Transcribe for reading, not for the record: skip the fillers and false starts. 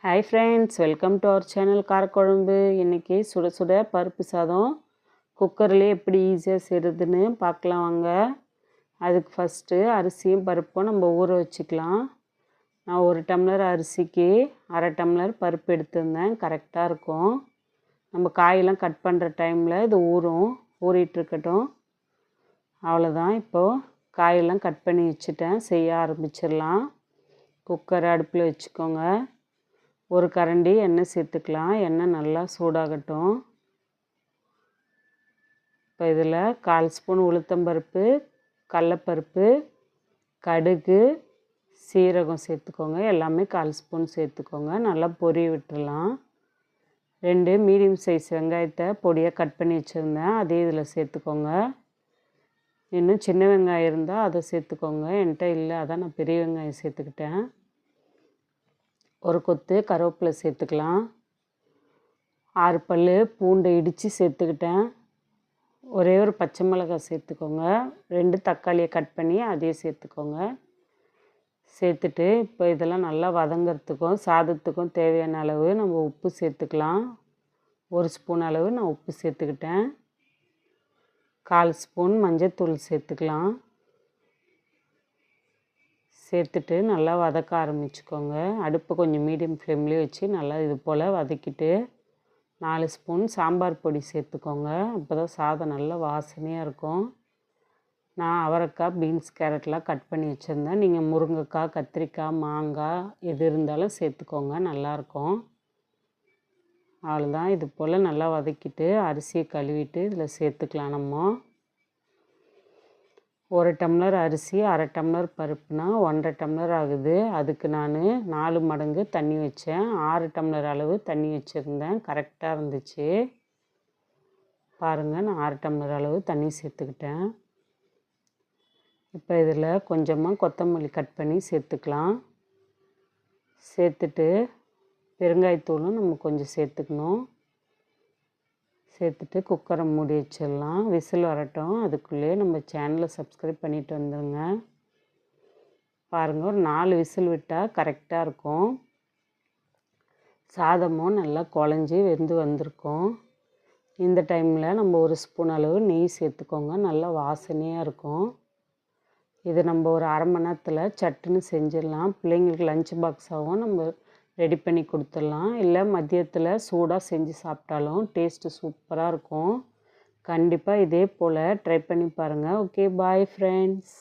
Hi friends, welcome to our channel காரக்குழம்பு. இன்றைக்கி சுட சுட பருப்பு சாதம் குக்கர்லேயே எப்படி ஈஸியாக செய்கிறதுன்னு பார்க்கலாம் வாங்க. அதுக்கு ஃபஸ்ட்டு அரிசியும் பருப்பும் நம்ம ஊற வச்சுக்கலாம். நான் 1 டம்ளர் அரிசிக்கு 1/2 டம்ளர் பருப்பு எடுத்திருந்தேன். கரெக்டாக இருக்கும். நம்ம காயெல்லாம் கட் பண்ணுற டைமில் இது ஊறிட்டுருக்கட்டும். அவ்வளோதான். இப்போது காயெல்லாம் கட் பண்ணி வச்சுட்டேன். செய்ய ஆரம்பிச்சிடலாம். குக்கரை அடுப்பில் வச்சுக்கோங்க. 1 கரண்டி எண்ணெய் சேர்த்துக்கலாம். எண்ணெய் நல்லா சூடாகட்டும். இப்போ இதில் 1/4 ஸ்பூன் உளுத்தம்பருப்பு, கடலப்பருப்பு, கடுகு, சீரகம் சேர்த்துக்கோங்க. எல்லாமே 1/4 ஸ்பூன் சேர்த்துக்கோங்க. நல்லா பொரிய விட்டுடலாம். 2 மீடியம் சைஸ் வெங்காயத்தை பொடியாக கட் பண்ணி வச்சுருந்தேன். அதே இதில் சேர்த்துக்கோங்க. இன்னும் சின்ன வெங்காயம் இருந்தால் அதை சேர்த்துக்கோங்க. என்கிட்ட இல்லை, அதான் நான் பெரிய வெங்காயம் சேர்த்துக்கிட்டேன். 1 கொத்து கருவேப்பிலை சேர்த்துக்கலாம். 6 பல் பூண்டை இடித்து சேர்த்துக்கிட்டேன். ஒரே ஒரு பச்சை மிளகாய் சேர்த்துக்கோங்க. 2 தக்காளியை கட் பண்ணி அதையே சேர்த்துக்கோங்க. சேர்த்துட்டு இப்போ இதெல்லாம் நல்லா வதங்கிறதுக்கும் சாதத்துக்கும் தேவையான அளவு நம்ம உப்பு சேர்த்துக்கலாம். 1 ஸ்பூன் அளவு நான் உப்பு சேர்த்துக்கிட்டேன். 1/4 ஸ்பூன் மஞ்சள்தூள் சேர்த்துக்கலாம். சேர்த்துட்டு நல்லா வதக்க ஆரம்பிச்சுக்கோங்க. அடுப்பை கொஞ்சம் மீடியம் ஃப்ளேம்லேயே வச்சு நல்லா இது போல் வதக்கிட்டு 4 ஸ்பூன் சாம்பார் பொடி சேர்த்துக்கோங்க. அப்போ தான் சாதம் நல்லா வாசனையாக இருக்கும். நான் அவரைக்காய், பீன்ஸ், கேரட்லாம் கட் பண்ணி வச்சுருந்தேன். நீங்கள் முருங்கைக்காய், கத்திரிக்காய், மாங்காய் எது இருந்தாலும் சேர்த்துக்கோங்க, நல்லாயிருக்கும். அவ்வளோதான். இது போல் நல்லா வதக்கிட்டு அரிசியை கழுவிட்டு இதில் சேர்த்துக்கலாம். நம்ம 1 டம்ளர் அரிசி, 1/2 டம்ளர் பருப்புனா 1/2 டம்ளர் ஆகுது. அதுக்கு நான் 4 மடங்கு தண்ணி வச்சேன். 6 டம்ளர் அளவு தண்ணி வச்சுருந்தேன். கரெக்டாக இருந்துச்சு. பாருங்கள், நான் 6 டம்ளர் அளவு தண்ணி சேர்த்துக்கிட்டேன். இப்போ இதில் கொஞ்சமாக கொத்தமல்லி கட் பண்ணி சேர்த்துக்கலாம். சேர்த்துட்டு பெருங்காயத்தூளும் நம்ம கொஞ்சம் சேர்த்துக்கணும். சேர்த்துட்டு குக்கரை மூடி வச்சிடலாம். விசில் வரட்டும். அதுக்குள்ளேயே நம்ம சேனலை சப்ஸ்கிரைப் பண்ணிட்டு வந்துடுங்க. பாருங்கள், ஒரு 4 விசில் விட்டால் கரெக்டாக இருக்கும். சாதமும் நல்லா குழஞ்சி வெந்து வந்திருக்கும். இந்த டைமில் நம்ம 1 ஸ்பூன் அளவு நெய் சேர்த்துக்கோங்க. நல்லா வாசனையாக இருக்கும். இது நம்ம ஒரு 1/2 மணி நேரத்தில் சட்டுன்னு செஞ்சிடலாம். பிள்ளைங்களுக்கு லஞ்ச் பாக்ஸாகவும் நம்ம ரெடி பண்ணி கொடுத்துடலாம். இல்லை மதியத்தில் சூடாக செஞ்சு சாப்பிட்டாலும் டேஸ்ட்டு சூப்பராக இருக்கும். கண்டிப்பாக இதே போல் ட்ரை பண்ணி பாருங்கள். Okay, bye friends.